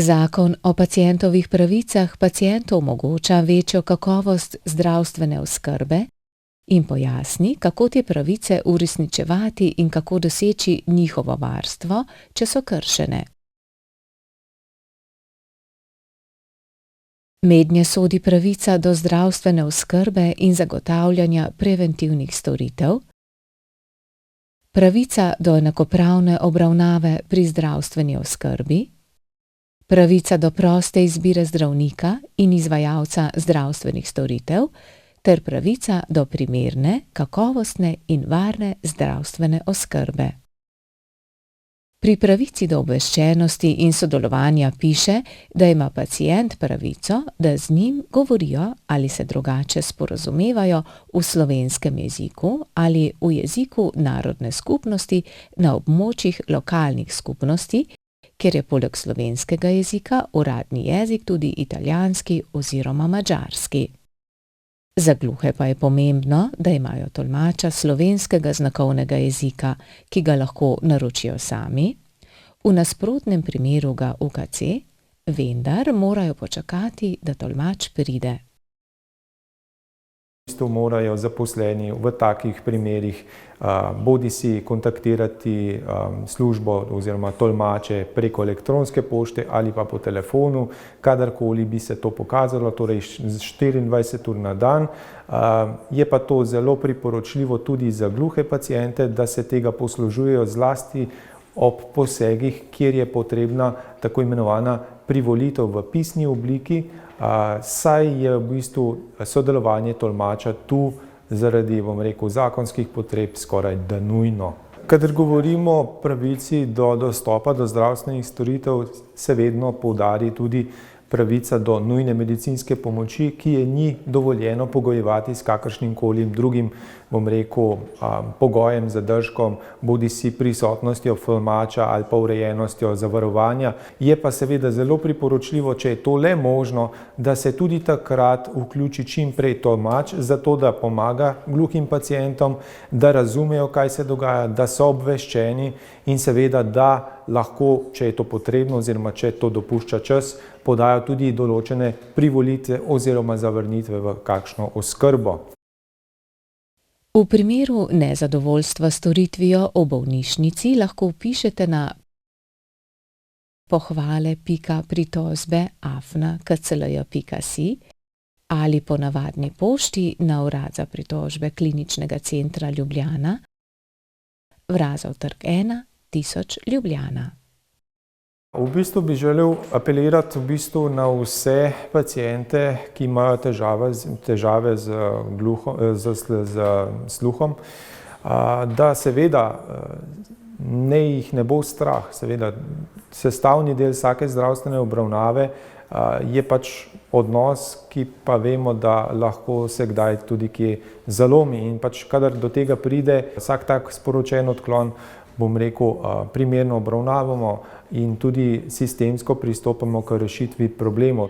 Zakon o pacientovih pravicah pacientu omogoča večjo kakovost zdravstvene oskrbe in pojasni, kako te pravice uresničevati in kako doseči njihovo varstvo, če so kršene. Mednje sodi pravica do zdravstvene oskrbe in zagotavljanja preventivnih storitev, pravica do enakopravne obravnave pri zdravstveni oskrbi, pravica do proste izbire zdravnika in izvajalca zdravstvenih storitev ter pravica do primerne, kakovostne in varne zdravstvene oskrbe. Pri pravici do obveščenosti in sodelovanja piše, da ima pacient pravico, da z njim govorijo ali se drugače sporazumevajo v slovenskem jeziku ali v jeziku narodne skupnosti na območjih lokalnih skupnosti, kjer je poleg slovenskega jezika uradni jezik tudi italijanski oziroma madžarski. Za gluhe pa je pomembno, da imajo tolmača slovenskega znakovnega jezika, ki ga lahko naročijo sami, v nasprotnem primeru ga UKC, vendar morajo počakati, da tolmač pride. Morajo zaposleni v takih primerih bodisi kontaktirati službo oziroma tolmače preko elektronske pošte ali pa po telefonu, kadarkoli bi se to pokazalo, torej 24 ur na dan. Je pa to zelo priporočljivo tudi za gluhe paciente, da se tega poslužujejo zlasti ob posegih, kjer je potrebna tako imenovana privolitev v pisni obliki, saj je v bistvu sodelovanje tolmača tu zaradi, zakonskih potreb skoraj da nujno. Kadar govorimo o pravici do dostopa do zdravstvenih storitev, se vedno poudari tudi pravica do nujne medicinske pomoči, ki je ni dovoljeno pogojevati s kakršnimkoli drugim, pogojem, zadržkom, bodisi prisotnostjo tolmača ali pa urejenostjo zavarovanja. Je pa seveda zelo priporočljivo, če je to le možno, da se tudi takrat vključi čim prej tolmač, zato da pomaga gluhim pacientom, da razumejo, kaj se dogaja, da so obveščeni in seveda, da lahko, če je to potrebno oziroma če to dopušča čas, podajo tudi določene privolitve oziroma zavrnitve v kakšno oskrbo. V primeru nezadovoljstva storitvijo v bolnišnici lahko vpišete na pohvale.pritožbe@kclj.si ali po navadni pošti na Urad za pritožbe Kliničnega centra Ljubljana, Vrazov trg 1, 1000 Ljubljana. V bistvu bi želel apelirati na vse paciente, ki imajo težave z sluhom, da seveda jih ne bo strah. Seveda, sestavni del vsake zdravstvene obravnave je odnos, ki pa vemo, da lahko se kdaj tudi kje zalomi. In kadar do tega pride, vsak tak sporočen odklon, primerno obravnavamo in tudi sistemsko pristopamo k rešitvi problemov.